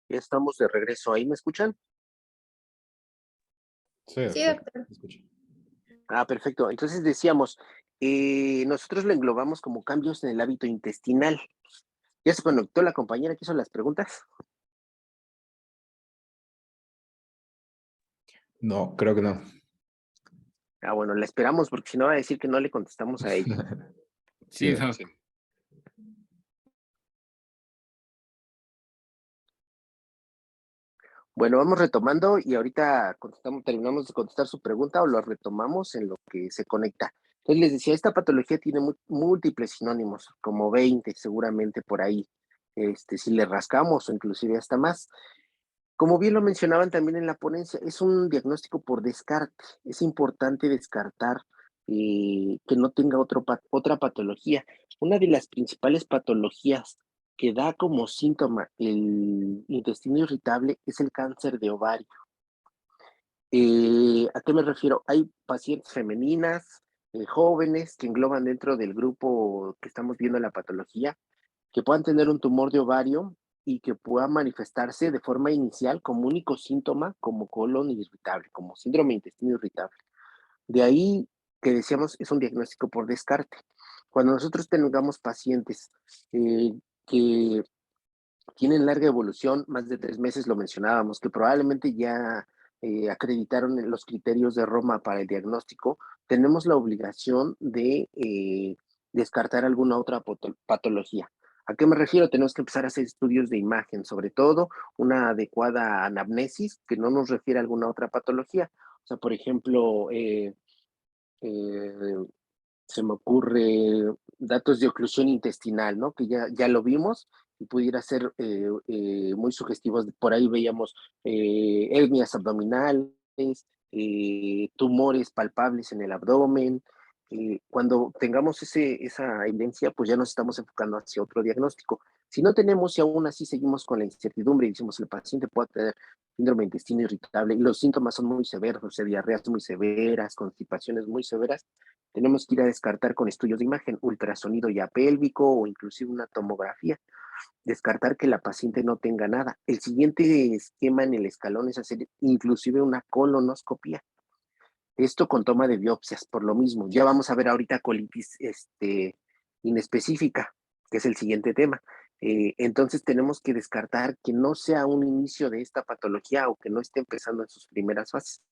Ya estamos de regreso. ¿Ahí me escuchan? Sí, Sí, doctor. doctor. Escucho. Perfecto. Entonces decíamos, nosotros lo englobamos como cambios en el hábito intestinal. ¿Ya se conectó la compañera que hizo las preguntas? No, creo que no. Bueno, la esperamos porque si no va a decir que no le contestamos a ella. Sí, Sí, Doc. sí. Bueno, vamos retomando y ahorita terminamos de contestar su pregunta o lo retomamos en lo que se conecta. Entonces les decía, esta patología tiene múltiples sinónimos, como 20 seguramente por ahí, si le rascamos o inclusive hasta más. Como bien lo mencionaban también en la ponencia, es un diagnóstico por descarte. Es importante descartar que no tenga otra patología. Una de las principales patologías que da como síntoma el intestino irritable es el cáncer de ovario. ¿A qué me refiero? Hay pacientes femeninas, jóvenes, que engloban dentro del grupo que estamos viendo la patología, que puedan tener un tumor de ovario y que pueda manifestarse de forma inicial como único síntoma como colon irritable, como síndrome de intestino irritable. De ahí que decíamos es un diagnóstico por descarte. Cuando nosotros tengamos pacientes que tienen larga evolución, más de 3 meses lo mencionábamos, que probablemente ya acreditaron en los criterios de Roma para el diagnóstico, tenemos la obligación de descartar alguna otra patología. ¿A qué me refiero? Tenemos que empezar a hacer estudios de imagen, sobre todo una adecuada anamnesis que no nos refiere a alguna otra patología. O sea, por ejemplo, eh, se me ocurre datos de oclusión intestinal, ¿no? Que ya lo vimos y pudiera ser muy sugestivos. Por ahí veíamos hernias abdominales, tumores palpables en el abdomen. Cuando tengamos esa evidencia, pues ya nos estamos enfocando hacia otro diagnóstico. Si no tenemos y aún así seguimos con la incertidumbre y decimos el paciente puede tener síndrome de intestino irritable y los síntomas son muy severos, o sea, diarreas muy severas, constipaciones muy severas, tenemos que ir a descartar con estudios de imagen, ultrasonido ya pélvico o inclusive una tomografía, descartar que la paciente no tenga nada. El siguiente esquema en el escalón es hacer inclusive una colonoscopia. Esto con toma de biopsias, por lo mismo. Ya vamos a ver ahorita colitis inespecífica, que es el siguiente tema. Entonces tenemos que descartar que no sea un inicio de esta patología o que no esté empezando en sus primeras fases.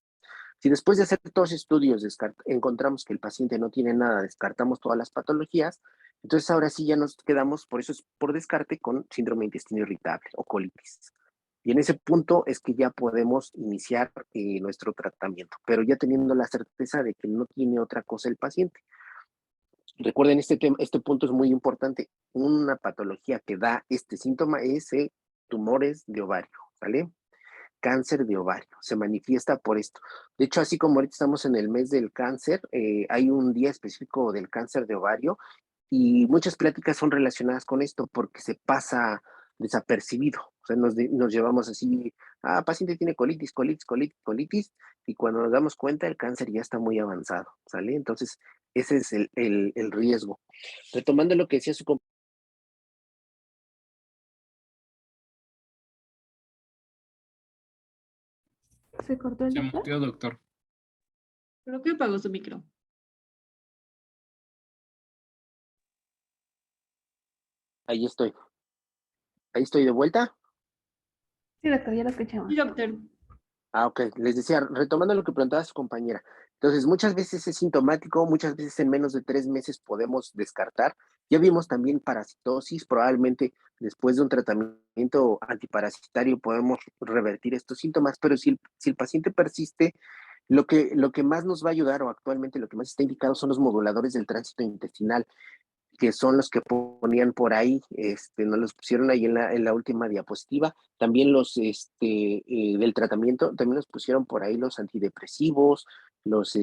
Si después de hacer todos los estudios encontramos que el paciente no tiene nada, descartamos todas las patologías, entonces ahora sí ya nos quedamos, por eso es por descarte, con síndrome de intestino irritable o colitis. Y en ese punto es que ya podemos iniciar nuestro tratamiento, pero ya teniendo la certeza de que no tiene otra cosa el paciente. Recuerden, este punto es muy importante. Una patología que da este síntoma es tumores de ovario, ¿sale? Cáncer de ovario, se manifiesta por esto. De hecho, así como ahorita estamos en el mes del cáncer, hay un día específico del cáncer de ovario y muchas pláticas son relacionadas con esto porque se pasa desapercibido. O sea, nos llevamos así, paciente tiene colitis, colitis, colitis, colitis, y cuando nos damos cuenta el cáncer ya está muy avanzado, ¿sale? Entonces, ese es el riesgo. Retomando lo que decía su compañero, ¿Se cortó el Se doctor? muteó, doctor. Creo que apagó su micro. ahí estoy. Ahí estoy de vuelta. Sí, doctor, ya lo escuchamos. Sí, doctor. Ok, les decía, retomando lo que preguntaba su compañera. Entonces, muchas veces es sintomático, muchas veces en menos de 3 meses podemos descartar. Ya vimos también parasitosis, probablemente después de un tratamiento antiparasitario podemos revertir estos síntomas, pero si el paciente persiste, lo que más nos va a ayudar o actualmente lo que más está indicado son los moduladores del tránsito intestinal, que son los que ponían por ahí, nos los pusieron ahí en la última diapositiva. También los del tratamiento, también los pusieron por ahí los antidepresivos, los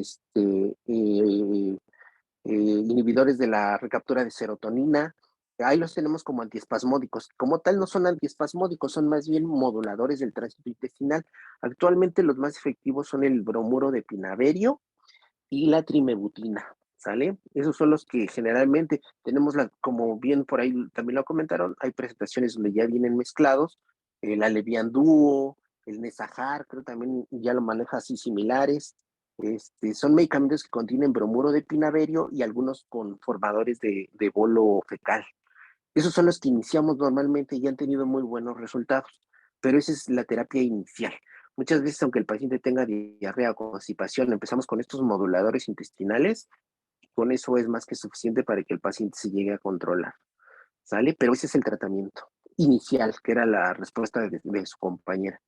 inhibidores de la recaptura de serotonina. Ahí los tenemos como antiespasmódicos. Como tal, no son antiespasmódicos, son más bien moduladores del tránsito intestinal. Actualmente los más efectivos son el bromuro de pinaverio y la trimebutina, ¿sale? Esos son los que generalmente tenemos, como bien por ahí también lo comentaron, hay presentaciones donde ya vienen mezclados, el Alevian Duo, el Nesahar, creo también ya lo maneja así similares. Son medicamentos que contienen bromuro de pinaverio y algunos con formadores de bolo fecal. Esos son los que iniciamos normalmente y han tenido muy buenos resultados, pero esa es la terapia inicial. Muchas veces, aunque el paciente tenga diarrea o constipación, empezamos con estos moduladores intestinales, y con eso es más que suficiente para que el paciente se llegue a controlar, ¿sale? Pero ese es el tratamiento inicial, que era la respuesta de su compañera.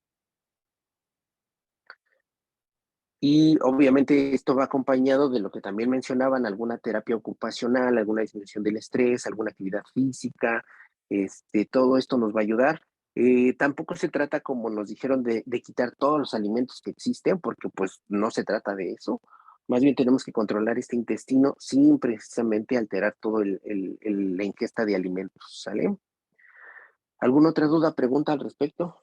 Y obviamente esto va acompañado de lo que también mencionaban, alguna terapia ocupacional, alguna disminución del estrés, alguna actividad física, todo esto nos va a ayudar. Tampoco se trata, como nos dijeron, de quitar todos los alimentos que existen, porque pues no se trata de eso. Más bien tenemos que controlar este intestino sin precisamente alterar todo la ingesta de alimentos, ¿sale? ¿Alguna otra duda, pregunta al respecto?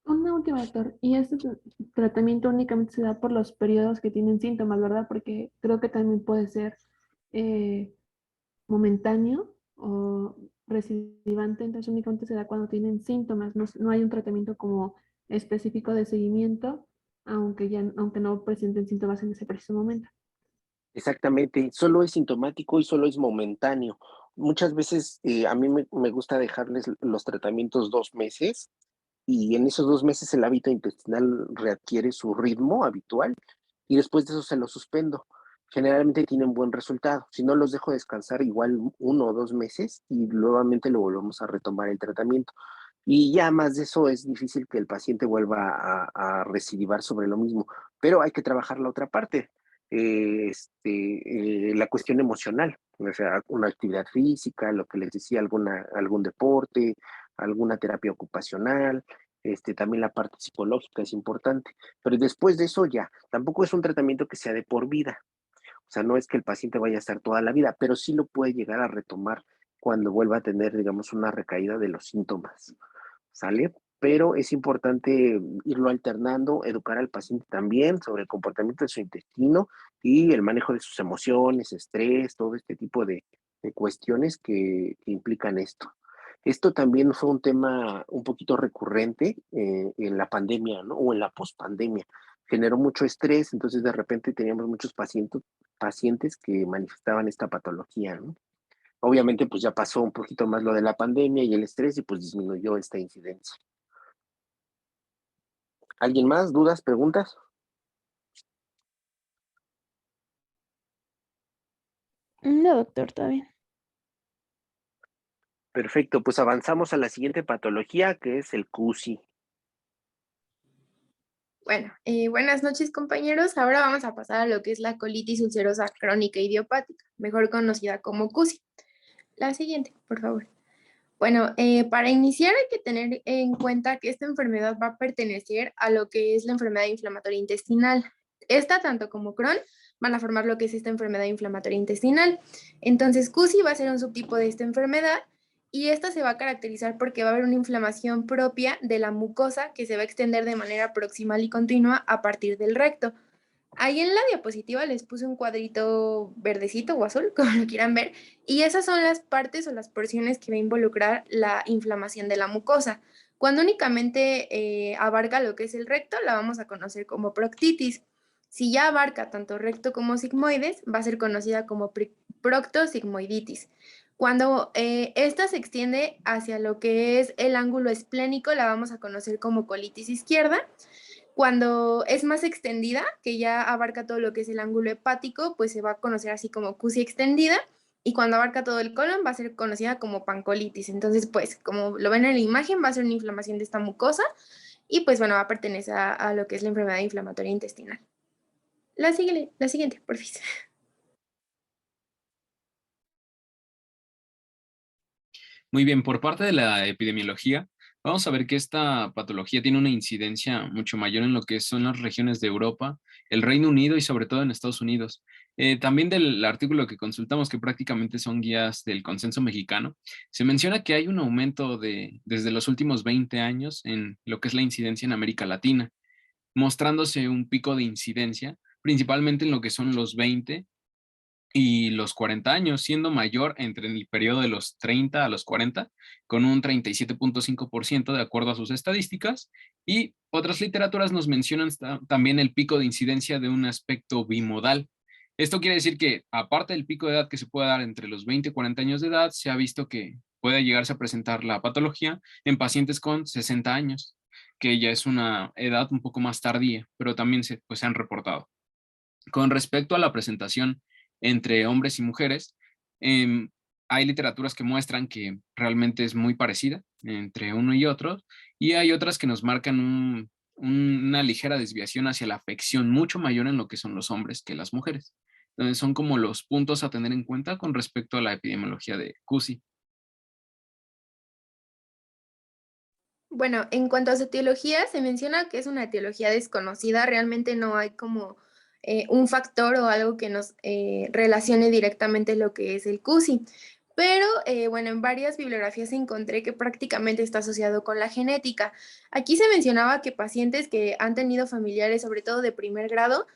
Una última, doctor. Y este tratamiento únicamente se da por los periodos que tienen síntomas, ¿verdad? Porque creo que también puede ser eh, momentáneo o recidivante, entonces únicamente se da cuando tienen síntomas. No, no hay un tratamiento como específico de seguimiento, aunque no presenten síntomas en ese preciso momento. Exactamente, solo es sintomático y solo es momentáneo. Muchas veces a mí me gusta dejarles los tratamientos 2 meses y en esos 2 meses el hábito intestinal readquiere su ritmo habitual y después de eso se los suspendo. Generalmente tienen buen resultado. Si no los dejo descansar igual 1 o 2 meses y nuevamente lo volvemos a retomar el tratamiento. Y ya más de eso es difícil que el paciente vuelva a recidivar sobre lo mismo, pero hay que trabajar la otra parte, la cuestión emocional, o sea, una actividad física, lo que les decía, algún deporte, alguna terapia ocupacional, también la parte psicológica es importante, pero después de eso ya, tampoco es un tratamiento que sea de por vida, o sea, no es que el paciente vaya a estar toda la vida, pero sí lo puede llegar a retomar cuando vuelva a tener, digamos, una recaída de los síntomas, ¿sale? Pero es importante irlo alternando, educar al paciente también sobre el comportamiento de su intestino y el manejo de sus emociones, estrés, todo este tipo de cuestiones que implican esto. Esto también fue un tema un poquito recurrente en la pandemia, ¿no? O en la pospandemia. Generó mucho estrés, entonces de repente teníamos muchos pacientes que manifestaban esta patología, ¿no? Obviamente, pues ya pasó un poquito más lo de la pandemia y el estrés y pues disminuyó esta incidencia. ¿Alguien más? ¿Dudas? ¿Preguntas? No, doctor, está bien. Perfecto, pues avanzamos a la siguiente patología que es el CUSI. Bueno, buenas noches compañeros. Ahora vamos a pasar a lo que es la colitis ulcerosa crónica idiopática, mejor conocida como CUSI. La siguiente, por favor. Bueno, para iniciar hay que tener en cuenta que esta enfermedad va a pertenecer a lo que es la enfermedad inflamatoria intestinal. Esta, tanto como Crohn, van a formar lo que es esta enfermedad inflamatoria intestinal. Entonces, CUSI va a ser un subtipo de esta enfermedad y esta se va a caracterizar porque va a haber una inflamación propia de la mucosa que se va a extender de manera proximal y continua a partir del recto. Ahí en la diapositiva les puse un cuadrito verdecito o azul, como lo quieran ver, y esas son las partes o las porciones que va a involucrar la inflamación de la mucosa. Cuando únicamente abarca lo que es el recto, la vamos a conocer como proctitis. Si ya abarca tanto recto como sigmoides, va a ser conocida como proctosigmoiditis. Cuando esta se extiende hacia lo que es el ángulo esplénico, la vamos a conocer como colitis izquierda. Cuando es más extendida, que ya abarca todo lo que es el ángulo hepático, pues se va a conocer así como CUSI extendida. Y cuando abarca todo el colon va a ser conocida como pancolitis. Entonces, pues, como lo ven en la imagen, va a ser una inflamación de esta mucosa y pues bueno, va a pertenecer a lo que es la enfermedad inflamatoria intestinal. La siguiente, por favor. Muy bien, por parte de la epidemiología, vamos a ver que esta patología tiene una incidencia mucho mayor en lo que son las regiones de Europa, el Reino Unido y sobre todo en Estados Unidos. También del artículo que consultamos, que prácticamente son guías del consenso mexicano, se menciona que hay un aumento desde los últimos 20 años en lo que es la incidencia en América Latina, mostrándose un pico de incidencia, principalmente en lo que son los 20 y los 40 años, siendo mayor entre el periodo de los 30 a los 40, con un 37.5% de acuerdo a sus estadísticas, y otras literaturas nos mencionan también el pico de incidencia de un aspecto bimodal. Esto quiere decir que, aparte del pico de edad que se puede dar entre los 20 y 40 años de edad, se ha visto que puede llegarse a presentar la patología en pacientes con 60 años, que ya es una edad un poco más tardía, pero también pues, se han reportado. Con respecto a la presentación entre hombres y mujeres, hay literaturas que muestran que realmente es muy parecida entre uno y otro, y hay otras que nos marcan una ligera desviación hacia la afección mucho mayor en lo que son los hombres que las mujeres. Entonces son como los puntos a tener en cuenta con respecto a la epidemiología de CUSI. Bueno, en cuanto a su etiología, se menciona que es una etiología desconocida, realmente no hay como un factor o algo que nos relacione directamente lo que es el CUSI. Pero bueno, en varias bibliografías encontré que prácticamente está asociado con la genética. Aquí se mencionaba que pacientes que han tenido familiares, sobre todo de primer grado,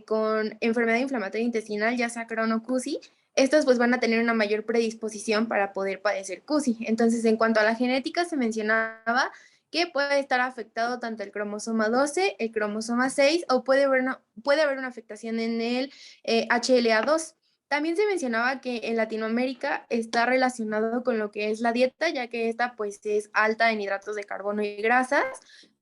con enfermedad inflamatoria intestinal, ya sea Crohn o CUSI, estos pues van a tener una mayor predisposición para poder padecer CUSI. Entonces, en cuanto a la genética, se mencionaba que puede estar afectado tanto el cromosoma 12, el cromosoma 6 o puede haber una afectación en el HLA2. También se mencionaba que en Latinoamérica está relacionado con lo que es la dieta, ya que esta pues es alta en hidratos de carbono y grasas,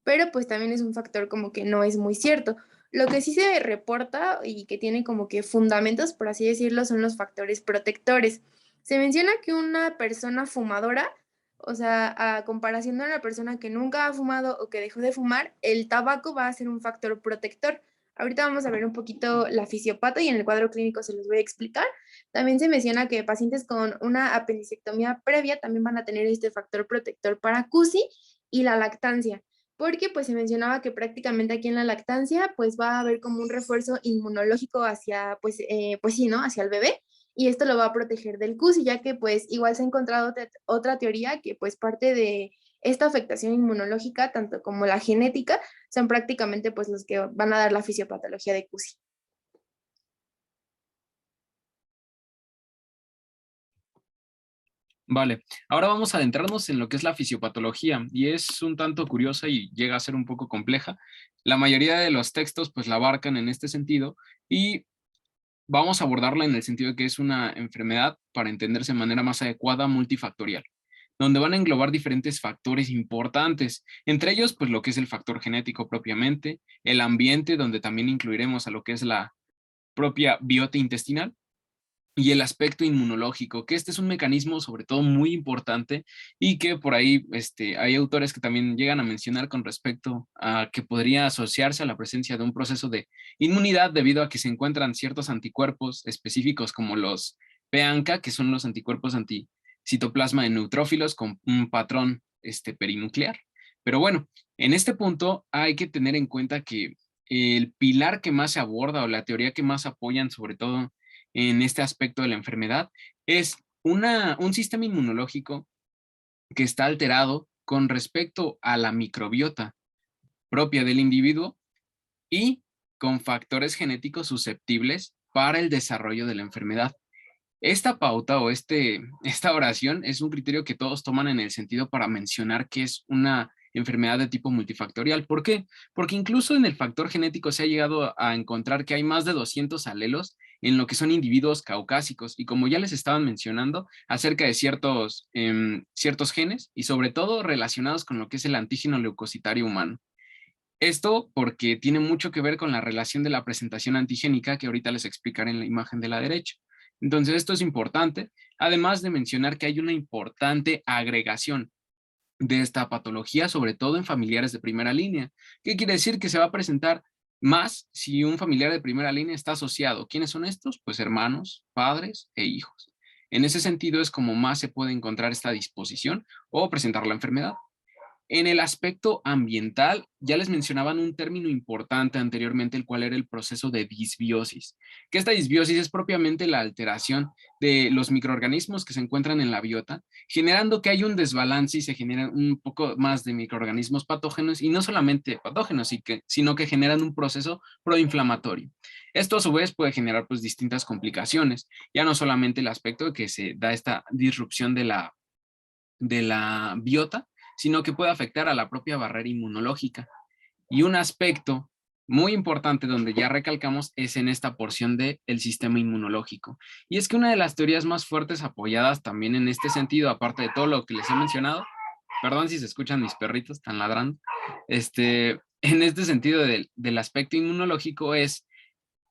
pero pues también es un factor como que no es muy cierto. Lo que sí se reporta y que tiene como que fundamentos, por así decirlo, son los factores protectores. Se menciona que una persona fumadora, o sea, a comparación de una persona que nunca ha fumado o que dejó de fumar, el tabaco va a ser un factor protector. Ahorita vamos a ver un poquito la fisiopata y en el cuadro clínico se los voy a explicar. También se menciona que pacientes con una apendicectomía previa también van a tener este factor protector para CUSI y la lactancia, porque pues se mencionaba que prácticamente aquí en la lactancia pues va a haber como un refuerzo inmunológico hacia, pues sí, ¿no? Hacia el bebé, y esto lo va a proteger del CUSI, ya que pues igual se ha encontrado otra teoría que pues parte de esta afectación inmunológica, tanto como la genética, son prácticamente pues los que van a dar la fisiopatología de CUSI. Vale, ahora vamos a adentrarnos en lo que es la fisiopatología, y es un tanto curiosa y llega a ser un poco compleja. La mayoría de los textos pues la abarcan en este sentido, y vamos a abordarla en el sentido de que es una enfermedad, para entenderse de manera más adecuada, multifactorial, donde van a englobar diferentes factores importantes, entre ellos pues lo que es el factor genético propiamente, el ambiente, donde también incluiremos a lo que es la propia biota intestinal, y el aspecto inmunológico, que este es un mecanismo sobre todo muy importante, y que por ahí hay autores que también llegan a mencionar con respecto a que podría asociarse a la presencia de un proceso de inmunidad debido a que se encuentran ciertos anticuerpos específicos como los PANCA, que son los anticuerpos anticitoplasma de neutrófilos con un patrón perinuclear. Pero bueno, en este punto hay que tener en cuenta que el pilar que más se aborda o la teoría que más apoyan sobre todo en este aspecto de la enfermedad es un sistema inmunológico que está alterado con respecto a la microbiota propia del individuo y con factores genéticos susceptibles para el desarrollo de la enfermedad. Esta pauta o esta oración es un criterio que todos toman en el sentido para mencionar que es una enfermedad de tipo multifactorial. ¿Por qué? Porque incluso en el factor genético se ha llegado a encontrar que hay más de 200 alelos en lo que son individuos caucásicos, y como ya les estaban mencionando, acerca de ciertos genes y sobre todo relacionados con lo que es el antígeno leucocitario humano. Esto porque tiene mucho que ver con la relación de la presentación antigénica que ahorita les explicaré en la imagen de la derecha. Entonces esto es importante, además de mencionar que hay una importante agregación de esta patología, sobre todo en familiares de primera línea. ¿Qué quiere decir? Que se va a presentar más si un familiar de primera línea está asociado. ¿Quiénes son estos? Pues hermanos, padres e hijos. En ese sentido es como más se puede encontrar esta disposición o presentar la enfermedad. En el aspecto ambiental, ya les mencionaban un término importante anteriormente, el cual era el proceso de disbiosis, que esta disbiosis es propiamente la alteración de los microorganismos que se encuentran en la biota, generando que hay un desbalance y se generan un poco más de microorganismos patógenos, y no solamente patógenos, sino que generan un proceso proinflamatorio. Esto a su vez puede generar pues distintas complicaciones, ya no solamente el aspecto de que se da esta disrupción de la biota, sino que puede afectar a la propia barrera inmunológica. Y un aspecto muy importante donde ya recalcamos es en esta porción del sistema inmunológico. Y es que una de las teorías más fuertes apoyadas también en este sentido, aparte de todo lo que les he mencionado, perdón si se escuchan mis perritos, están ladrando, en este sentido del aspecto inmunológico es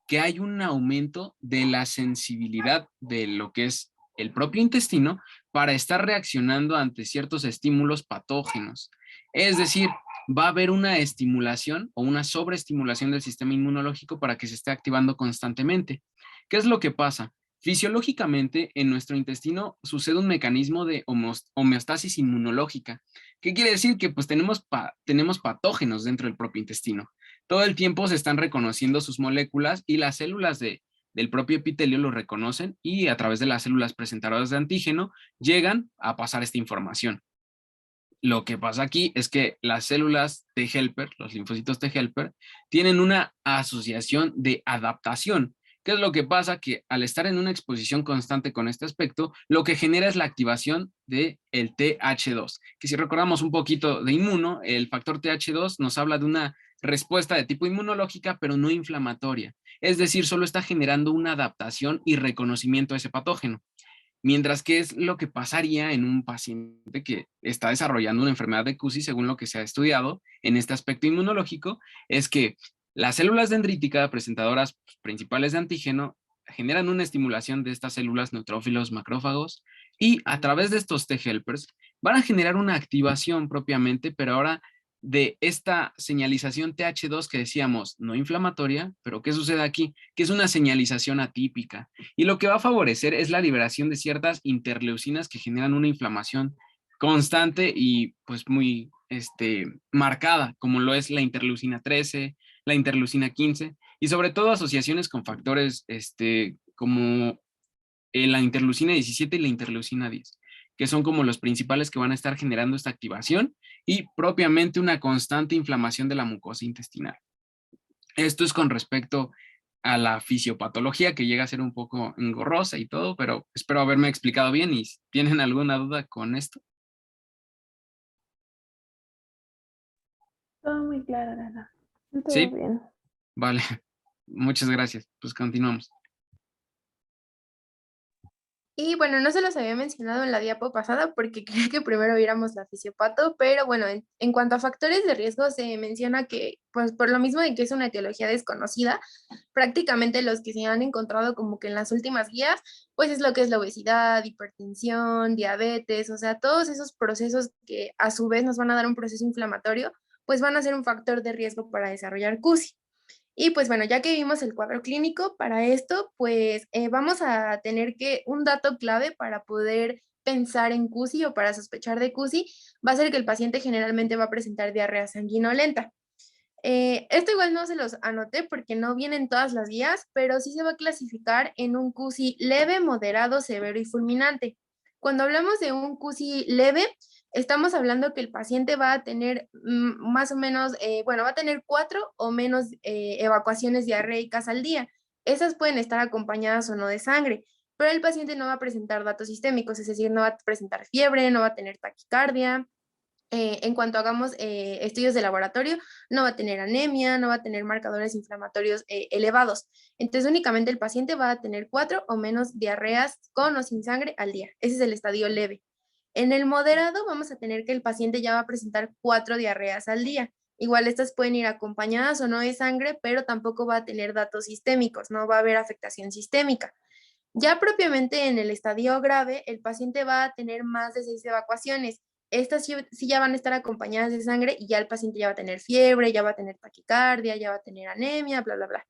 que hay un aumento de la sensibilidad de lo que es el propio intestino para estar reaccionando ante ciertos estímulos patógenos. Es decir, va a haber una estimulación o una sobreestimulación del sistema inmunológico para que se esté activando constantemente. ¿Qué es lo que pasa? Fisiológicamente, en nuestro intestino sucede un mecanismo de homeostasis inmunológica. ¿Qué quiere decir? Que pues tenemos patógenos dentro del propio intestino. Todo el tiempo se están reconociendo sus moléculas y las células del propio epitelio lo reconocen y a través de las células presentadoras de antígeno llegan a pasar esta información. Lo que pasa aquí es que las células T helper, los linfocitos T helper, tienen una asociación de adaptación. ¿Qué es lo que pasa? Que al estar en una exposición constante con este aspecto, lo que genera es la activación del TH2, que si recordamos un poquito de inmuno, el factor TH2 nos habla de una respuesta de tipo inmunológica, pero no inflamatoria. Es decir, solo está generando una adaptación y reconocimiento a ese patógeno. Mientras que es lo que pasaría en un paciente que está desarrollando una enfermedad de CUSI, según lo que se ha estudiado en este aspecto inmunológico, es que las células dendríticas presentadoras principales de antígeno generan una estimulación de estas células neutrófilos macrófagos y a través de estos T helpers van a generar una activación propiamente, pero ahora de esta señalización TH2 que decíamos no inflamatoria, pero ¿qué sucede aquí? Que es una señalización atípica. Y lo que va a favorecer es la liberación de ciertas interleucinas que generan una inflamación constante y pues muy marcada, como lo es la interleucina 13, la interleucina 15, y sobre todo asociaciones con factores como la interleucina 17 y la interleucina 10, que son como los principales que van a estar generando esta activación y propiamente una constante inflamación de la mucosa intestinal. Esto es con respecto a la fisiopatología, que llega a ser un poco engorrosa y todo, pero espero haberme explicado bien. ¿Y tienen alguna duda con esto? Todo muy claro, Dana. Todo Sí, bien. vale. Muchas gracias. Pues continuamos. Y bueno, no se los había mencionado en la diapo pasada porque quería que primero viéramos la fisiopato, pero bueno, en cuanto a factores de riesgo se menciona que, pues por lo mismo de que es una etiología desconocida, prácticamente los que se han encontrado como que en las últimas guías, pues es lo que es la obesidad, hipertensión, diabetes, o sea, todos esos procesos que a su vez nos van a dar un proceso inflamatorio, pues van a ser un factor de riesgo para desarrollar CUSI. Y pues bueno, ya que vimos el cuadro clínico, para esto, pues vamos a tener que un dato clave para poder pensar en CUSI o para sospechar de CUSI, va a ser que el paciente generalmente va a presentar diarrea sanguinolenta. Esto igual no se los anoté porque no vienen todas las guías, pero sí se va a clasificar en un CUSI leve, moderado, severo y fulminante. Cuando hablamos de un CUSI leve, estamos hablando que el paciente va a tener más o menos, bueno, va a tener 4 o menos evacuaciones diarreicas al día. Esas pueden estar acompañadas o no de sangre, pero el paciente no va a presentar datos sistémicos, es decir, no va a presentar fiebre, no va a tener taquicardia. En cuanto hagamos estudios de laboratorio, no va a tener anemia, no va a tener marcadores inflamatorios elevados. Entonces, únicamente el paciente va a tener 4 o menos diarreas con o sin sangre al día. Ese es el estadio leve. En el moderado vamos a tener que el paciente ya va a presentar 4 diarreas al día. Igual estas pueden ir acompañadas o no de sangre, pero tampoco va a tener datos sistémicos, no va a haber afectación sistémica. Ya propiamente en el estadio grave, el paciente va a tener más de 6 evacuaciones. Estas sí ya van a estar acompañadas de sangre y ya el paciente ya va a tener fiebre, ya va a tener taquicardia, ya va a tener anemia, bla, bla, bla.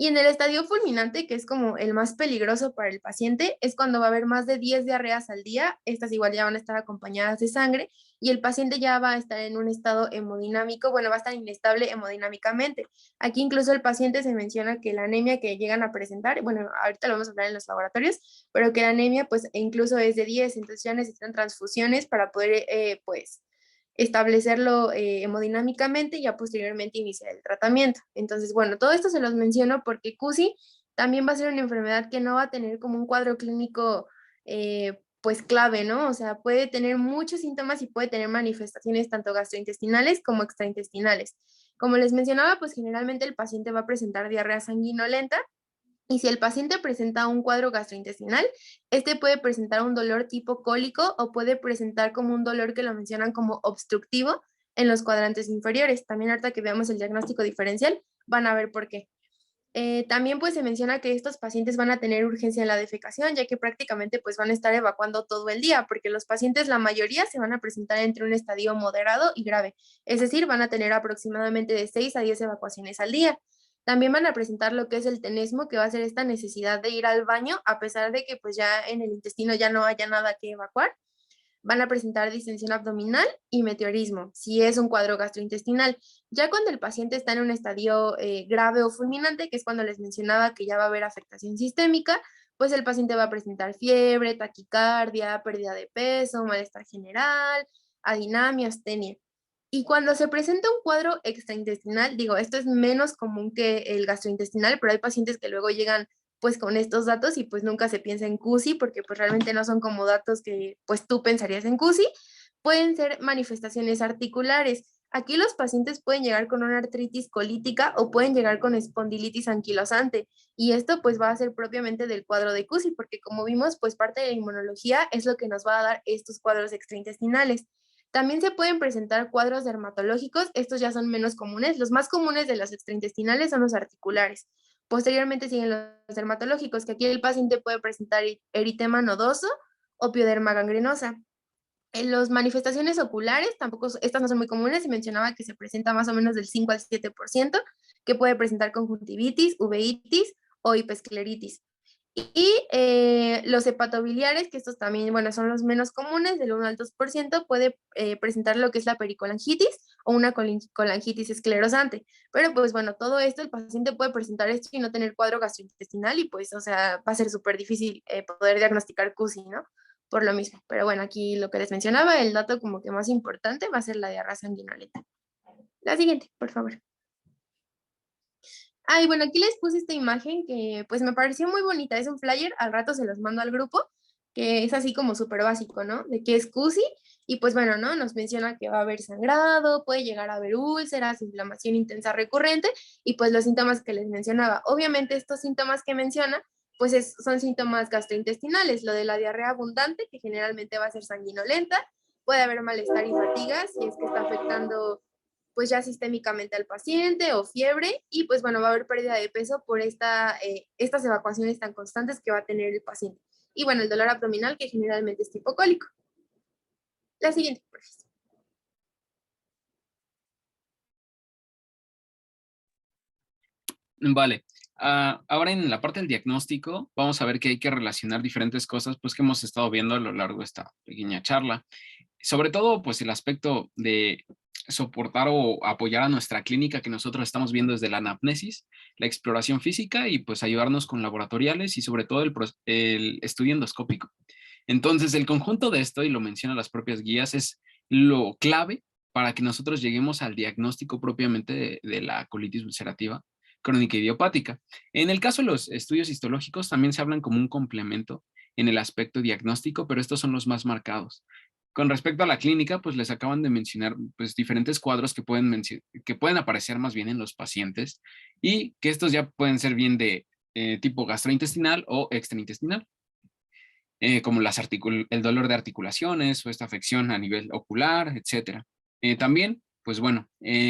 Y en el estadio fulminante, que es como el más peligroso para el paciente, es cuando va a haber más de 10 diarreas al día. Estas igual ya van a estar acompañadas de sangre y el paciente ya va a estar en un estado hemodinámico, bueno, va a estar inestable hemodinámicamente. Aquí incluso el paciente se menciona que la anemia que llegan a presentar, bueno, ahorita lo vamos a hablar en los laboratorios, pero que la anemia pues incluso es de 10, entonces ya necesitan transfusiones para poder pues establecerlo hemodinámicamente y ya posteriormente iniciar el tratamiento. Entonces, bueno, todo esto se los menciono porque CUSI también va a ser una enfermedad que no va a tener como un cuadro clínico pues clave, ¿no? O sea, puede tener muchos síntomas y puede tener manifestaciones tanto gastrointestinales como extraintestinales. Como les mencionaba, pues generalmente el paciente va a presentar diarrea sanguinolenta y si el paciente presenta un cuadro gastrointestinal, este puede presentar un dolor tipo cólico o puede presentar como un dolor que lo mencionan como obstructivo en los cuadrantes inferiores. También ahorita que veamos el diagnóstico diferencial, van a ver por qué. También pues se menciona que estos pacientes van a tener urgencia en la defecación, ya que prácticamente pues van a estar evacuando todo el día, porque los pacientes, la mayoría, se van a presentar entre un estadio moderado y grave. Es decir, van a tener aproximadamente de 6 a 10 evacuaciones al día. También van a presentar lo que es el tenesmo, que va a ser esta necesidad de ir al baño, a pesar de que pues ya en el intestino ya no haya nada que evacuar. Van a presentar distensión abdominal y meteorismo, si es un cuadro gastrointestinal. Ya cuando el paciente está en un estadio grave o fulminante, que es cuando les mencionaba que ya va a haber afectación sistémica, pues el paciente va a presentar fiebre, taquicardia, pérdida de peso, malestar general, adinamia, astenia. Y cuando se presenta un cuadro extraintestinal, digo, esto es menos común que el gastrointestinal, pero hay pacientes que luego llegan pues con estos datos y pues nunca se piensa en CUSI porque pues realmente no son como datos que pues tú pensarías en CUSI. Pueden ser manifestaciones articulares. Aquí los pacientes pueden llegar con una artritis colítica o pueden llegar con espondilitis anquilosante y esto pues va a ser propiamente del cuadro de CUSI porque como vimos pues parte de la inmunología es lo que nos va a dar estos cuadros extraintestinales. También se pueden presentar cuadros dermatológicos, estos ya son menos comunes. Los más comunes de los extraintestinales son los articulares. Posteriormente siguen los dermatológicos, que aquí el paciente puede presentar eritema nodoso o pioderma gangrenosa. En las manifestaciones oculares, tampoco, estas no son muy comunes, se mencionaba que se presenta más o menos del 5 al 7%, que puede presentar conjuntivitis, uveitis o hiposcleritis. Y los hepatobiliares, que estos también, bueno, son los menos comunes, del 1 al 2%, puede presentar lo que es la pericolangitis o una colangitis esclerosante. Pero pues bueno, todo esto, el paciente puede presentar esto y no tener cuadro gastrointestinal y pues, o sea, va a ser súper difícil poder diagnosticar CUSI, ¿no? Por lo mismo. Pero bueno, aquí lo que les mencionaba, el dato como que más importante va a ser la diarrea sanguinolenta. La siguiente, por favor. Ay, bueno, aquí les puse esta imagen que pues me pareció muy bonita. Es un flyer, al rato se los mando al grupo, que es así como súper básico, ¿no? De qué es CUSI. Y pues bueno, ¿no? Nos menciona que va a haber sangrado, puede llegar a haber úlceras, inflamación intensa recurrente y pues los síntomas que les mencionaba. Obviamente estos síntomas que menciona, pues son síntomas gastrointestinales. Lo de la diarrea abundante, que generalmente va a ser sanguinolenta, puede haber malestar y fatiga si es que está afectando pues ya sistémicamente al paciente o fiebre y pues bueno, va a haber pérdida de peso por estas evacuaciones tan constantes que va a tener el paciente. Y bueno, el dolor abdominal que generalmente es tipo cólico. La siguiente, por favor. Vale. Ahora en la parte del diagnóstico vamos a ver que hay que relacionar diferentes cosas pues que hemos estado viendo a lo largo de esta pequeña charla. Sobre todo pues el aspecto de soportar o apoyar a nuestra clínica que nosotros estamos viendo desde la anamnesis, la exploración física y pues ayudarnos con laboratoriales y sobre todo el estudio endoscópico. Entonces el conjunto de esto, y lo mencionan las propias guías, es lo clave para que nosotros lleguemos al diagnóstico propiamente de la colitis ulcerativa crónica idiopática. En el caso de los estudios histológicos también se hablan como un complemento en el aspecto diagnóstico, pero estos son los más marcados. Con respecto a la clínica, pues les acaban de mencionar pues, diferentes cuadros que pueden aparecer más bien en los pacientes y que estos ya pueden ser bien de tipo gastrointestinal o extraintestinal, como el dolor de articulaciones o esta afección a nivel ocular, etc. También, pues bueno,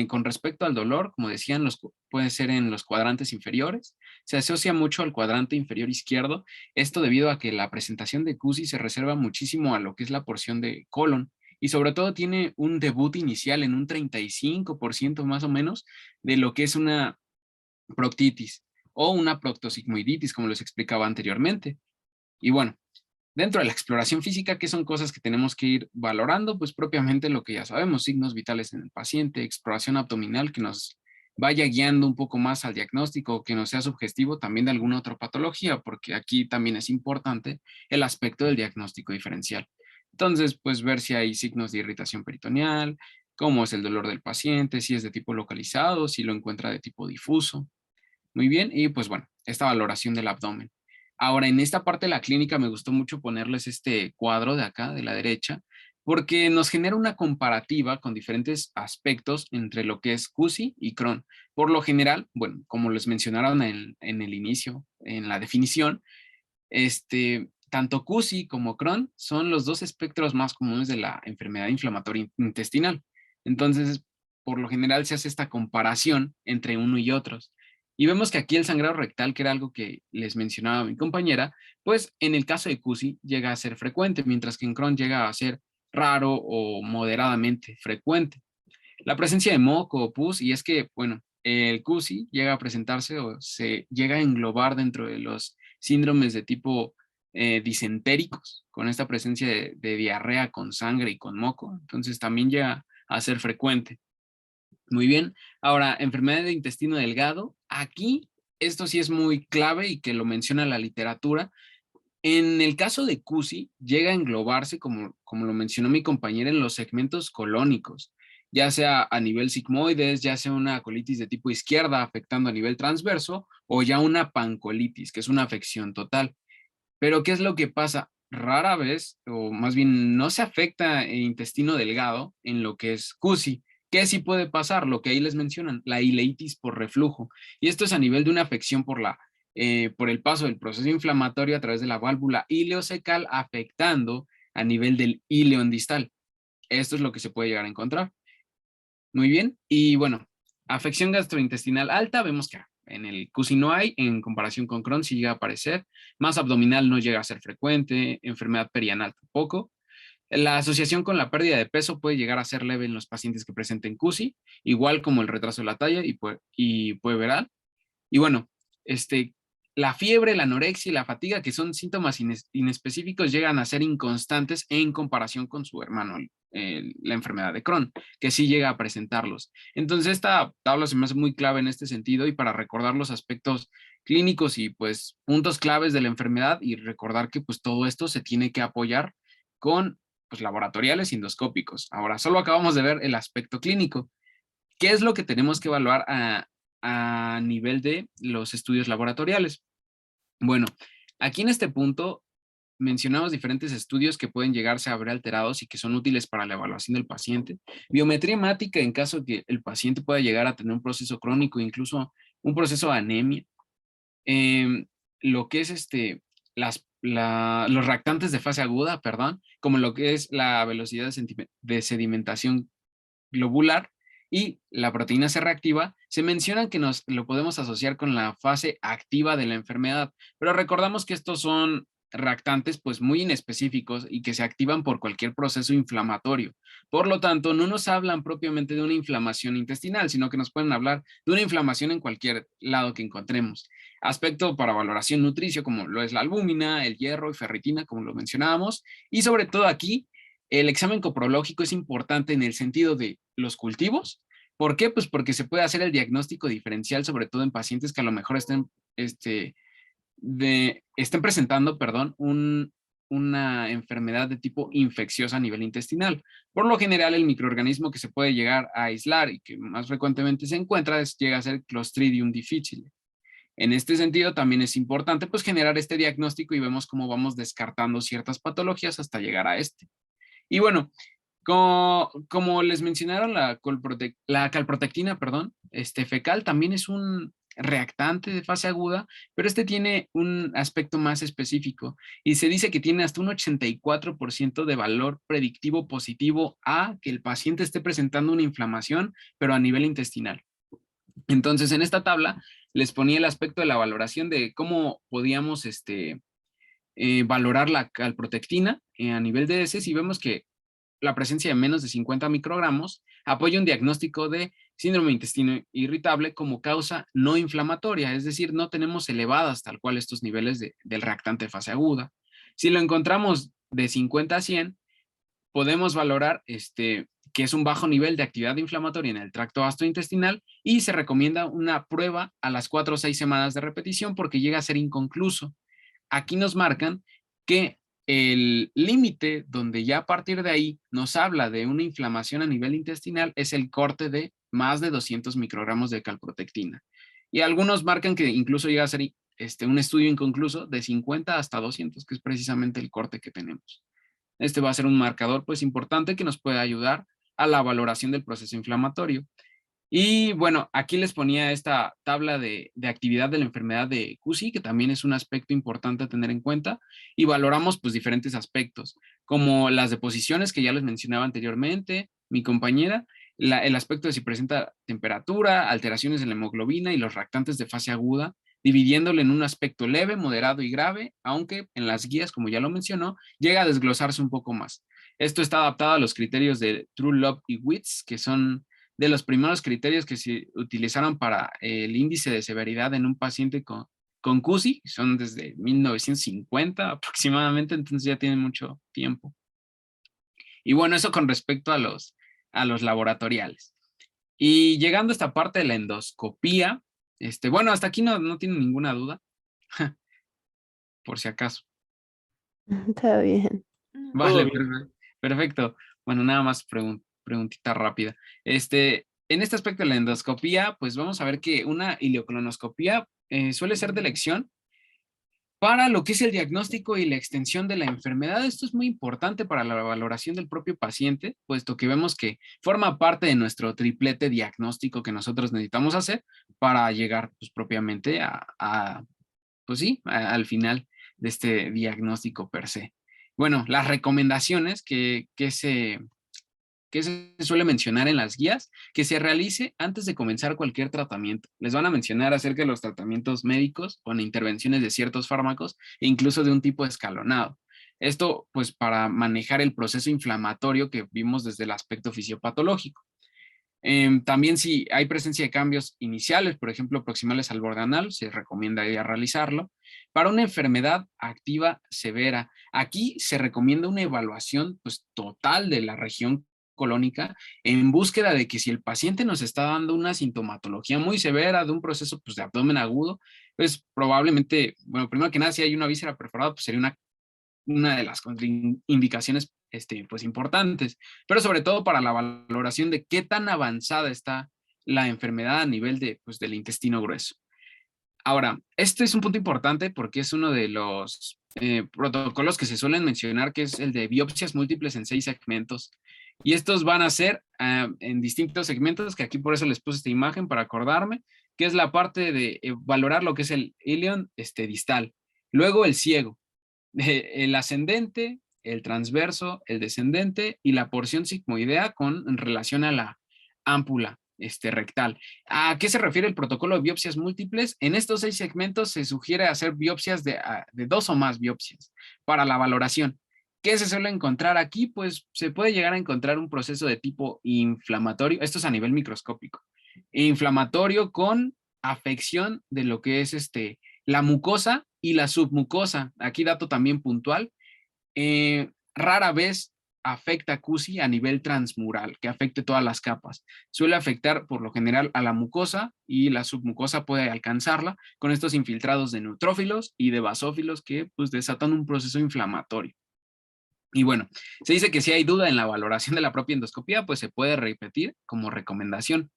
con respecto al dolor, como decían, puede ser en los cuadrantes inferiores, se asocia mucho al cuadrante inferior izquierdo, esto debido a que la presentación de CUSI se reserva muchísimo a lo que es la porción de colon, y sobre todo tiene un debut inicial en un 35% más o menos de lo que es una proctitis o una proctosigmoiditis, como les explicaba anteriormente. Y bueno, dentro de la exploración física, ¿qué son cosas que tenemos que ir valorando? Pues propiamente lo que ya sabemos, signos vitales en el paciente, exploración abdominal que nos vaya guiando un poco más al diagnóstico, que no sea sugestivo también de alguna otra patología, porque aquí también es importante el aspecto del diagnóstico diferencial. Entonces, pues ver si hay signos de irritación peritoneal, cómo es el dolor del paciente, si es de tipo localizado, si lo encuentra de tipo difuso. Muy bien, y pues bueno, esta valoración del abdomen. Ahora, en esta parte de la clínica me gustó mucho ponerles este cuadro de acá, de la derecha, porque nos genera una comparativa con diferentes aspectos entre lo que es CUSI y Crohn. Por lo general, bueno, como les mencionaron en el inicio, en la definición, tanto CUSI como Crohn son los dos espectros más comunes de la enfermedad inflamatoria intestinal. Entonces, por lo general se hace esta comparación entre uno y otros. Y vemos que aquí el sangrado rectal, que era algo que les mencionaba mi compañera, pues en el caso de CUSI llega a ser frecuente, mientras que en Crohn llega a ser raro o moderadamente frecuente. La presencia de moco o pus, y es que, bueno, el CUSI llega a presentarse o se llega a englobar dentro de los síndromes de tipo disentéricos, con esta presencia de diarrea con sangre y con moco, entonces también llega a ser frecuente. Muy bien, ahora, enfermedad de intestino delgado, aquí esto sí es muy clave y que lo menciona la literatura. En el caso de CUSI, llega a englobarse, como lo mencionó mi compañera, en los segmentos colónicos, ya sea a nivel sigmoides, ya sea una colitis de tipo izquierda afectando a nivel transverso, o ya una pancolitis, que es una afección total. Pero, ¿qué es lo que pasa? Rara vez, o más bien no se afecta el intestino delgado en lo que es CUSI. ¿Qué sí puede pasar? Lo que ahí les mencionan, la ileitis por reflujo. Y esto es a nivel de una afección por el paso del proceso inflamatorio a través de la válvula ileocecal, afectando a nivel del ileón distal. Esto es lo que se puede llegar a encontrar. Muy bien. Y bueno, afección gastrointestinal alta, vemos que en el CUSI no hay, en comparación con Crohn sí llega a aparecer. Más abdominal no llega a ser frecuente, enfermedad perianal tampoco. La asociación con la pérdida de peso puede llegar a ser leve en los pacientes que presenten CUSI, igual como el retraso de la talla y puberal. Y bueno, la fiebre, la anorexia y la fatiga, que son síntomas inespecíficos, llegan a ser inconstantes en comparación con su hermano, la enfermedad de Crohn, que sí llega a presentarlos. Entonces, esta tabla se me hace muy clave en este sentido y para recordar los aspectos clínicos y pues puntos claves de la enfermedad y recordar que pues todo esto se tiene que apoyar con pues laboratoriales y endoscópicos. Ahora, solo acabamos de ver el aspecto clínico. ¿Qué es lo que tenemos que evaluar a nivel de los estudios laboratoriales? Bueno, aquí en este punto mencionamos diferentes estudios que pueden llegarse a ver alterados y que son útiles para la evaluación del paciente. Biometría hemática en caso que el paciente pueda llegar a tener un proceso crónico, incluso un proceso de anemia. Lo que es los reactantes de fase aguda, perdón, como lo que es la velocidad de sedimentación globular y la proteína C reactiva, se mencionan que nos lo podemos asociar con la fase activa de la enfermedad, pero recordamos que estos son reactantes pues muy inespecíficos y que se activan por cualquier proceso inflamatorio. Por lo tanto, no nos hablan propiamente de una inflamación intestinal, sino que nos pueden hablar de una inflamación en cualquier lado que encontremos. Aspecto para valoración nutricio, como lo es la albúmina, el hierro y ferritina, como lo mencionábamos, y sobre todo aquí, el examen coprológico es importante en el sentido de los cultivos. ¿Por qué? Pues porque se puede hacer el diagnóstico diferencial, sobre todo en pacientes que a lo mejor estén presentando, perdón, una enfermedad de tipo infecciosa a nivel intestinal. Por lo general, el microorganismo que se puede llegar a aislar y que más frecuentemente se encuentra llega a ser Clostridium difficile. En este sentido, también es importante pues generar este diagnóstico y vemos cómo vamos descartando ciertas patologías hasta llegar a este. Y bueno, como les mencionaron, la calprotectina, perdón, fecal también es un reactante de fase aguda, pero tiene un aspecto más específico y se dice que tiene hasta un 84% de valor predictivo positivo a que el paciente esté presentando una inflamación, pero a nivel intestinal. Entonces, en esta tabla les ponía el aspecto de la valoración de cómo podíamos valorar la calprotectina a nivel de heces y vemos que la presencia de menos de 50 microgramos apoya un diagnóstico de síndrome de intestino irritable como causa no inflamatoria, es decir, no tenemos elevadas tal cual estos niveles del reactante de fase aguda. Si lo encontramos de 50 a 100, podemos valorar que es un bajo nivel de actividad inflamatoria en el tracto gastrointestinal y se recomienda una prueba a las 4 o 6 semanas de repetición porque llega a ser inconcluso. Aquí nos marcan que el límite donde ya a partir de ahí nos habla de una inflamación a nivel intestinal es el corte de más de 200 microgramos de calprotectina. Y algunos marcan que incluso llega a ser un estudio inconcluso de 50 hasta 200, que es precisamente el corte que tenemos. Este va a ser un marcador pues importante que nos puede ayudar a la valoración del proceso inflamatorio. Y bueno, aquí les ponía esta tabla de actividad de la enfermedad de CUSI, que también es un aspecto importante a tener en cuenta, y valoramos pues diferentes aspectos, como las deposiciones que ya les mencionaba anteriormente, mi compañera, el aspecto de si presenta temperatura, alteraciones en la hemoglobina y los reactantes de fase aguda, dividiéndolo en un aspecto leve, moderado y grave, aunque en las guías, como ya lo mencionó, llega a desglosarse un poco más. Esto está adaptado a los criterios de True-Love y WITS, que son de los primeros criterios que se utilizaron para el índice de severidad en un paciente con CUSI, son desde 1950 aproximadamente, entonces ya tienen mucho tiempo. Y bueno, eso con respecto a los laboratoriales. Y llegando a esta parte de la endoscopía, bueno, hasta aquí no tienen ninguna duda, por si acaso. Está bien. Vale, perfecto. Bueno, nada más preguntita rápida. En este aspecto de la endoscopía, pues vamos a ver que una ileocolonoscopía suele ser de elección para lo que es el diagnóstico y la extensión de la enfermedad. Esto es muy importante para la valoración del propio paciente, puesto que vemos que forma parte de nuestro triplete diagnóstico que nosotros necesitamos hacer para llegar pues, propiamente pues sí, al final de este diagnóstico per se. Bueno, las recomendaciones que se suele mencionar en las guías, que se realice antes de comenzar cualquier tratamiento. Les van a mencionar acerca de los tratamientos médicos con intervenciones de ciertos fármacos e incluso de un tipo escalonado. Esto pues para manejar el proceso inflamatorio que vimos desde el aspecto fisiopatológico. También si hay presencia de cambios iniciales, por ejemplo, proximales al borde anal, se recomienda ya realizarlo. Para una enfermedad activa severa, aquí se recomienda una evaluación pues, total de la región colónica en búsqueda de que si el paciente nos está dando una sintomatología muy severa de un proceso pues, de abdomen agudo, pues probablemente, bueno, primero que nada, si hay una víscera perforada, pues sería una de las indicaciones pues importantes, pero sobre todo para la valoración de qué tan avanzada está la enfermedad a nivel pues, del intestino grueso. Ahora, este es un punto importante porque es uno de los protocolos que se suelen mencionar, que es el de biopsias múltiples en 6 segmentos. Y estos van a ser en distintos segmentos, que aquí por eso les puse esta imagen para acordarme, que es la parte de valorar lo que es el ilion distal. Luego el ciego, el ascendente, el transverso, el descendente y la porción sigmoidea en relación a la ámpula rectal. ¿A qué se refiere el protocolo de biopsias múltiples? En estos 6 segmentos se sugiere hacer biopsias de 2 o más biopsias para la valoración. ¿Qué se suele encontrar aquí? Pues se puede llegar a encontrar un proceso de tipo inflamatorio, esto es a nivel microscópico, inflamatorio con afección de lo que es la mucosa y la submucosa. Aquí dato también puntual, rara vez afecta CUSI a nivel transmural, que afecte todas las capas. Suele afectar por lo general a la mucosa y la submucosa puede alcanzarla con estos infiltrados de neutrófilos y de basófilos que pues desatan un proceso inflamatorio. Y bueno, se dice que si hay duda en la valoración de la propia endoscopía, pues se puede repetir como recomendación.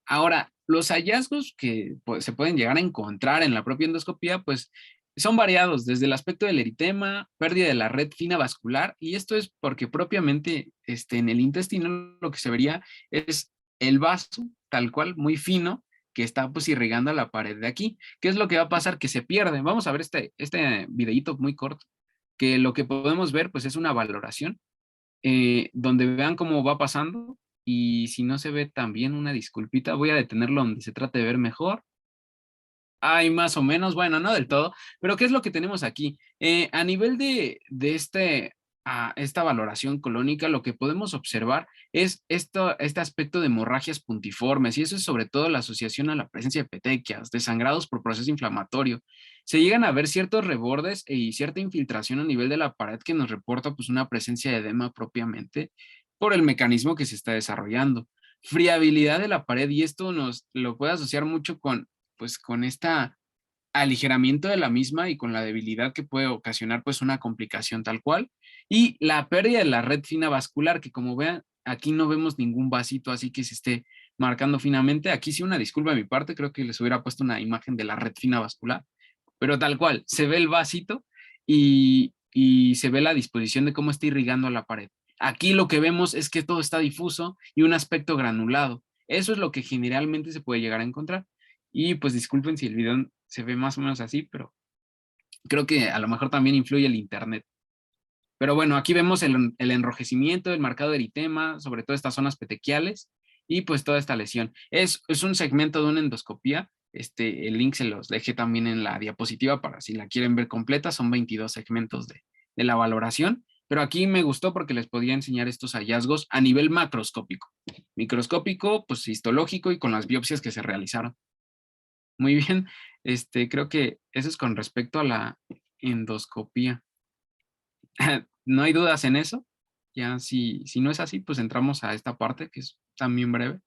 Ahora, los hallazgos que pues, se pueden llegar a encontrar en la propia endoscopía, pues son variados desde el aspecto del eritema, pérdida de la red fina vascular, y esto es porque propiamente en el intestino lo que se vería es el vaso tal cual, muy fino, que está pues irrigando a la pared de aquí. ¿Qué es lo que va a pasar? Que se pierde. Vamos a ver este videíto muy corto, que lo que podemos ver pues es una valoración donde vean cómo va pasando, y si no se ve tan bien, una disculpita, voy a detenerlo donde se trate de ver mejor. Hay más o menos, bueno, no del todo, pero ¿qué es lo que tenemos aquí? A nivel de a esta valoración colónica, lo que podemos observar es este aspecto de hemorragias puntiformes, y eso es sobre todo la asociación a la presencia de petequias, de sangrados por proceso inflamatorio. Se llegan a ver ciertos rebordes y cierta infiltración a nivel de la pared que nos reporta pues una presencia de edema propiamente por el mecanismo que se está desarrollando. Friabilidad de la pared, y esto nos lo puede asociar mucho pues con esta aligeramiento de la misma y con la debilidad que puede ocasionar pues una complicación tal cual, y la pérdida de la red fina vascular, que como vean, aquí no vemos ningún vasito así que se esté marcando finamente. Aquí sí una disculpa de mi parte, creo que les hubiera puesto una imagen de la red fina vascular, pero tal cual, se ve el vasito y se ve la disposición de cómo está irrigando la pared. Aquí lo que vemos es que todo está difuso y un aspecto granulado. Eso es lo que generalmente se puede llegar a encontrar. Y pues disculpen si el video se ve más o menos así, pero creo que a lo mejor también influye el internet. Pero bueno, aquí vemos el enrojecimiento, el marcado de eritema, sobre todo estas zonas petequiales y pues toda esta lesión. Es un segmento de una endoscopía. El link se los dejé también en la diapositiva para si la quieren ver completa. Son 22 segmentos de la valoración. Pero aquí me gustó porque les podía enseñar estos hallazgos a nivel macroscópico. Microscópico, pues histológico y con las biopsias que se realizaron. Muy bien, creo que eso es con respecto a la endoscopía. No hay dudas en eso. Ya si no es así, pues entramos a esta parte que es también breve,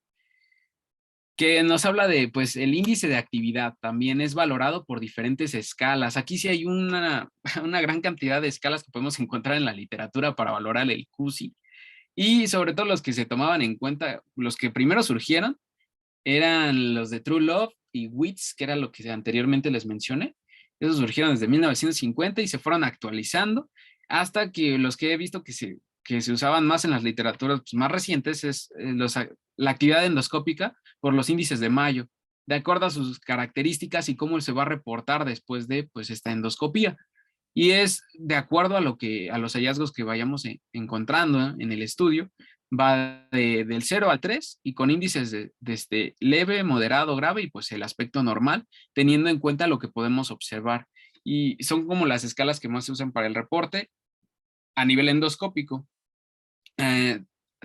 que nos habla de, pues, el índice de actividad también es valorado por diferentes escalas. Aquí sí hay una gran cantidad de escalas que podemos encontrar en la literatura para valorar el CUSI, y sobre todo los que se tomaban en cuenta, los que primero surgieron, eran los de True Love y WITS, que era lo que anteriormente les mencioné. Esos surgieron desde 1950 y se fueron actualizando hasta que los que he visto que se usaban más en las literaturas pues, más recientes es la actividad endoscópica por los índices de Mayo, de acuerdo a sus características y cómo se va a reportar después de pues, esta endoscopía. Y es de acuerdo a los hallazgos que vayamos encontrando en el estudio, va del 0 al 3 y con índices de leve, moderado, grave y pues el aspecto normal, teniendo en cuenta lo que podemos observar. Y son como las escalas que más se usan para el reporte a nivel endoscópico.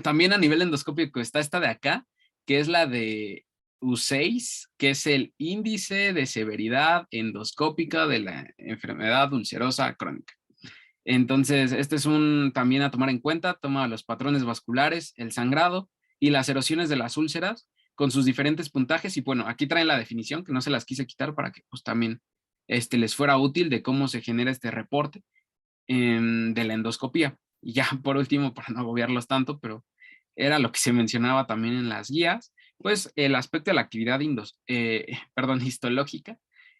También a nivel endoscópico está esta de acá, que es la de U6, que es el índice de severidad endoscópica de la enfermedad ulcerosa crónica. Entonces, este es también a tomar en cuenta, toma los patrones vasculares, el sangrado y las erosiones de las úlceras con sus diferentes puntajes. Y bueno, aquí traen la definición, que no se las quise quitar para que pues también les fuera útil de cómo se genera este reporte de la endoscopía. Y ya por último, para no agobiarlos tanto, pero era lo que se mencionaba también en las guías, pues el aspecto de la actividad histológica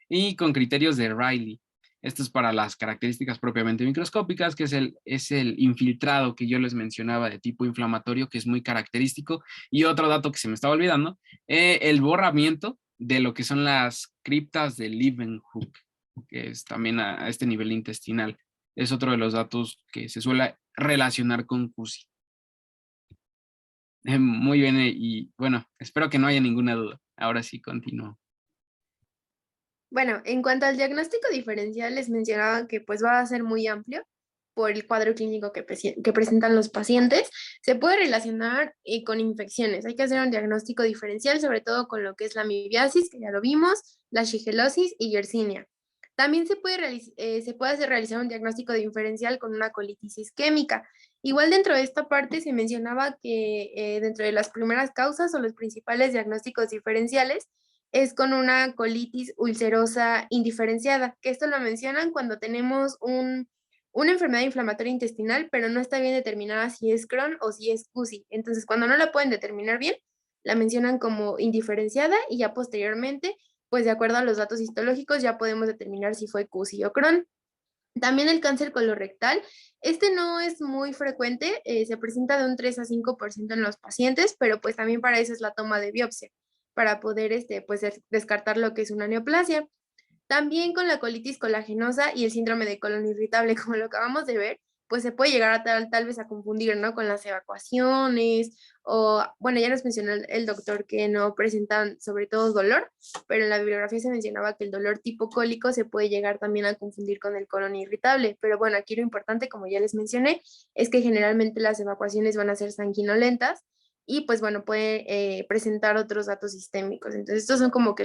y con criterios de Riley. Esto es para las características propiamente microscópicas, que es el infiltrado que yo les mencionaba de tipo inflamatorio, que es muy característico. Y otro dato que se me estaba olvidando, el borramiento de lo que son las criptas de Leeuwenhoek, que es también a este nivel intestinal. Es otro de los datos que se suele relacionar con CUSI. Muy bien, y bueno, espero que no haya ninguna duda. Ahora sí, continúo. Bueno, en cuanto al diagnóstico diferencial, les mencionaba que pues va a ser muy amplio por el cuadro clínico que presentan los pacientes. Se puede relacionar con infecciones. Hay que hacer un diagnóstico diferencial, sobre todo con lo que es la amibiasis, que ya lo vimos, la shigellosis y Yersinia. También se puede realizar un diagnóstico diferencial con una colitis isquémica. Igual dentro de esta parte se mencionaba que dentro de las primeras causas o los principales diagnósticos diferenciales es con una colitis ulcerosa indiferenciada, que esto lo mencionan cuando tenemos una enfermedad inflamatoria intestinal, pero no está bien determinada si es Crohn o si es CUSI. Entonces, cuando no la pueden determinar bien, la mencionan como indiferenciada y ya posteriormente, pues de acuerdo a los datos histológicos, ya podemos determinar si fue CUSI o Crohn. También el cáncer colorectal, no es muy frecuente, se presenta de un 3 a 5% en los pacientes, pero pues también para eso es la toma de biopsia, para poder pues, descartar lo que es una neoplasia. También con la colitis colagenosa y el síndrome de colon irritable, como lo acabamos de ver, pues se puede llegar a tal vez a confundir, ¿no? Con las evacuaciones o, bueno, ya nos mencionó el doctor que no presentan sobre todo dolor, pero en la bibliografía se mencionaba que el dolor tipo cólico se puede llegar también a confundir con el colon irritable, pero bueno, aquí lo importante, como ya les mencioné, es que generalmente las evacuaciones van a ser sanguinolentas y pues bueno, puede presentar otros datos sistémicos. Entonces, estos son como que